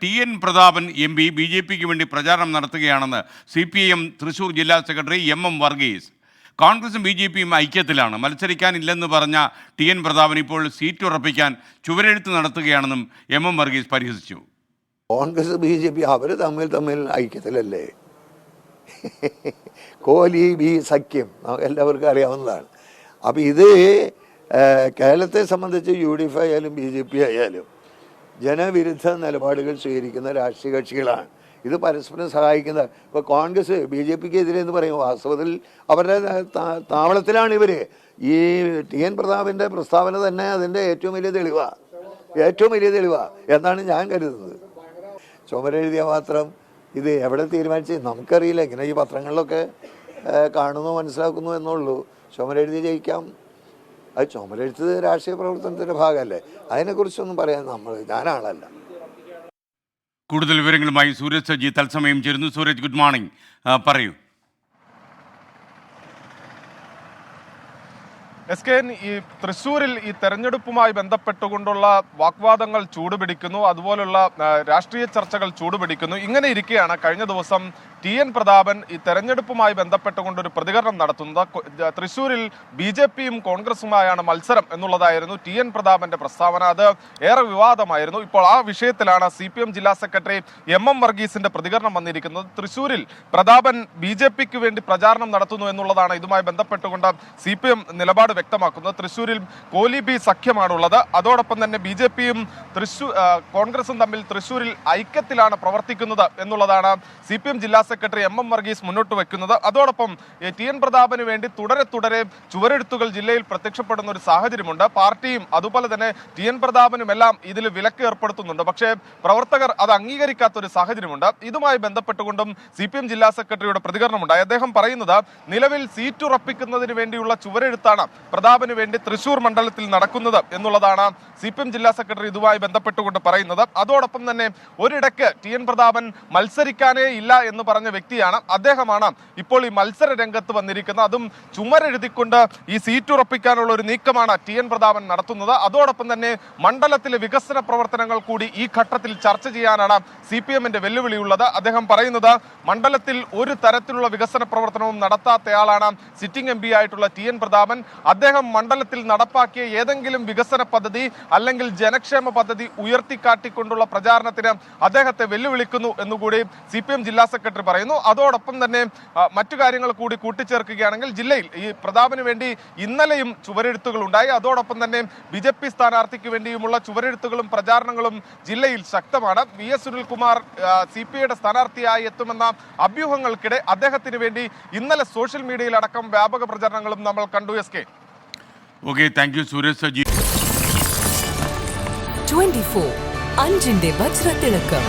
TN. Prathapan M P ബി.ജെ.പിക്ക് വേണ്ടി പ്രചാരണം നടത്തുകയാണെന്ന് CPIM തൃശൂർ ജില്ലാ സെക്രട്ടറി M.M. വർഗീസ്. കോൺഗ്രസും ബി.ജെ.പിയും ഐക്യത്തിലാണ്. മത്സരിക്കാനില്ലെന്ന് പറഞ്ഞ ടി.എൻ. പ്രതാപൻ ഇപ്പോൾ സീറ്റ് ഉറപ്പിക്കാൻ ചുവരെഴുത്ത് നടത്തുകയാണെന്നും M.M. വർഗീസ് പരിഹസിച്ചു. കോൺഗ്രസ് BJP അവർ തമ്മിൽ ഐക്യത്തിലല്ലേ? കോലി ബി സഖ്യം എല്ലാവർക്കും അറിയാവുന്നതാണ്. അപ്പോൾ ഇത് കേരളത്തെ സംബന്ധിച്ച് UDF ആയാലും BJP ആയാലും ജനവിരുദ്ധ നിലപാടുകൾ സ്വീകരിക്കുന്ന രാഷ്ട്രീയ കക്ഷികളാണ്. ഇത് പരസ്പരം സഹായിക്കുന്നത്. ഇപ്പോൾ കോൺഗ്രസ് BJPക്ക് എതിരെ എന്ന് പറയും, വാസ്തവത്തിൽ അവരുടെ താവളത്തിലാണ് ഇവർ. ഈ ടി.എൻ. പ്രതാപൻ്റെ പ്രസ്താവന തന്നെ അതിൻ്റെ ഏറ്റവും വലിയ തെളിവാണ് എന്നാണ് ഞാൻ കരുതുന്നത്. ചുമരെഴുതിയ മാത്രം ഇത് എവിടെ തീരുമാനിച്ച് നമുക്കറിയില്ല. ഇങ്ങനെ ഈ പത്രങ്ങളിലൊക്കെ കാണുന്നു മനസ്സിലാക്കുന്നു എന്നുള്ളൂ. ചുമരെഴുതി ജയിക്കാം, അത് ചുമരെഴുത്ത് രാഷ്ട്രീയ പ്രവർത്തനത്തിൻ്റെ ഭാഗമല്ലേ. അതിനെക്കുറിച്ചൊന്നും പറയാൻ ഞാനാളല്ല. കൂടുതൽ വിവരങ്ങളുമായി സൂരജ് സജി തത്സമയം ചേരുന്നു. Suraj, good morning. പറയൂ. SKN, ഈ തൃശ്ശൂരിൽ ഈ തെരഞ്ഞെടുപ്പുമായി ബന്ധപ്പെട്ടുകൊണ്ടുള്ള വാഗ്വാദങ്ങൾ ചൂടുപിടിക്കുന്നു, അതുപോലുള്ള രാഷ്ട്രീയ ചർച്ചകൾ ചൂടുപിടിക്കുന്നു. ഇങ്ങനെ ഇരിക്കെയാണ് കഴിഞ്ഞ ദിവസം ടി.എൻ. പ്രതാപൻ ഈ തെരഞ്ഞെടുപ്പുമായി ബന്ധപ്പെട്ടുകൊണ്ടൊരു പ്രതികരണം നടത്തുന്നത്. തൃശ്ശൂരിൽ BJPയും കോൺഗ്രസുമായാണ് മത്സരം എന്നുള്ളതായിരുന്നു ടി.എൻ. പ്രതാപന്റെ പ്രസ്താവന. അത് ഏറെ വിവാദമായിരുന്നു. ഇപ്പോൾ ആ വിഷയത്തിലാണ് CPM ജില്ലാ സെക്രട്ടറി M.M. വർഗീസിന്റെ പ്രതികരണം വന്നിരിക്കുന്നത്. തൃശ്ശൂരിൽ പ്രതാപൻ BJPക്ക് വേണ്ടി പ്രചാരണം നടത്തുന്നു എന്നുള്ളതാണ് ഇതുമായി ബന്ധപ്പെട്ടുകൊണ്ട് CPM നിലപാട് വ്യക്തമാക്കുന്നത്. തൃശ്ശൂരിൽ കോലി ബി സഖ്യമാണുള്ളത്. അതോടൊപ്പം തന്നെ BJPയും കോൺഗ്രസും തമ്മിൽ തൃശ്ശൂരിൽ ഐക്യത്തിലാണ് പ്രവർത്തിക്കുന്നത് എന്നുള്ളതാണ് CPM ജില്ലാ സെക്രട്ടറി M.M. വർഗീസ് മുന്നോട്ട് വെക്കുന്നത്. അതോടൊപ്പം ടി.എൻ. പ്രതാപന് വേണ്ടി തുടരെ ചുവരെഴുത്തുകൾ ജില്ലയിൽ പ്രത്യക്ഷപ്പെടുന്ന ഒരു സാഹചര്യമുണ്ട്. പാർട്ടിയും അതുപോലെ തന്നെ ടി.എൻ. പ്രതാപനും എല്ലാം ഇതിൽ വിലക്ക് ഏർപ്പെടുത്തുന്നുണ്ട്. പക്ഷേ പ്രവർത്തകർ അത് അംഗീകരിക്കാത്ത ഒരു സാഹചര്യമുണ്ട്. ഇതുമായി ബന്ധപ്പെട്ടുകൊണ്ടും CPM ജില്ലാ സെക്രട്ടറിയുടെ പ്രതികരണമുണ്ടായി. അദ്ദേഹം പറയുന്നത്, നിലവിൽ സീറ്റ് ഉറപ്പിക്കുന്നതിന് വേണ്ടിയുള്ള ചുവരെഴുത്താണ് പ്രതാപന് വേണ്ടി തൃശൂർ മണ്ഡലത്തിൽ നടക്കുന്നത് എന്നുള്ളതാണ് CPM ജില്ലാ സെക്രട്ടറി ഇതുമായി ബന്ധപ്പെട്ടുകൊണ്ട് പറയുന്നത്. അതോടൊപ്പം തന്നെ ഒരിടയ്ക്ക് ടി.എൻ. പ്രതാപൻ മത്സരിക്കാനേ ഇല്ല എന്ന് പറഞ്ഞ വ്യക്തിയാണ്. അദ്ദേഹമാണ് ഇപ്പോൾ ഈ മത്സര രംഗത്ത് വന്നിരിക്കുന്നത്. അതും ചുമരെഴുതിക്കൊണ്ട് ഈ സീറ്റ് ഉറപ്പിക്കാനുള്ള ഒരു നീക്കമാണ് ടി.എൻ. പ്രതാപൻ നടത്തുന്നത്. അതോടൊപ്പം തന്നെ മണ്ഡലത്തിലെ വികസന പ്രവർത്തനങ്ങൾ കൂടി ഈ ഘട്ടത്തിൽ ചർച്ച ചെയ്യാനാണ് CPMന്റെ വെല്ലുവിളിയുള്ളത്. അദ്ദേഹം പറയുന്നത്, മണ്ഡലത്തിൽ ഒരു തരത്തിലുള്ള വികസന പ്രവർത്തനവും നടത്താത്തയാളാണ് സിറ്റിംഗ് MP ആയിട്ടുള്ള ടി.എൻ. പ്രതാപൻ. അദ്ദേഹം മണ്ഡലത്തിൽ നടപ്പാക്കിയ ഏതെങ്കിലും വികസന പദ്ധതി അല്ലെങ്കിൽ ജനക്ഷേമ പദ്ധതി ഉയർത്തിക്കാട്ടിക്കൊണ്ടുള്ള പ്രചാരണത്തിന് അദ്ദേഹത്തെ വെല്ലുവിളിക്കുന്നു എന്നുകൂടി CPM ജില്ലാ സെക്രട്ടറി പറയുന്നു. അതോടൊപ്പം തന്നെ മറ്റു കാര്യങ്ങൾ കൂടി കൂട്ടിച്ചേർക്കുകയാണെങ്കിൽ ജില്ലയിൽ ഈ പ്രതാപന് വേണ്ടി ഇന്നലെയും ചുവരെഴുത്തുകൾ ഉണ്ടായി. അതോടൊപ്പം തന്നെ BJP സ്ഥാനാർത്ഥിക്ക് വേണ്ടിയുമുള്ള ചുവരെഴുത്തുകളും പ്രചാരണങ്ങളും ജില്ലയിൽ ശക്തമാണ്. VS സുനിൽകുമാർ CPIയുടെ സ്ഥാനാർത്ഥിയായി എത്തുമെന്ന അഭ്യൂഹങ്ങൾക്കിടെ അദ്ദേഹത്തിന് വേണ്ടി ഇന്നലെ സോഷ്യൽ മീഡിയയിൽ അടക്കം വ്യാപക പ്രചാരണങ്ങളും നമ്മൾ കണ്ടു. SK. Okay, thank you Suraj Saji. 24 അഞ്ചിന്റെ വജ്രത്തിളക്കം.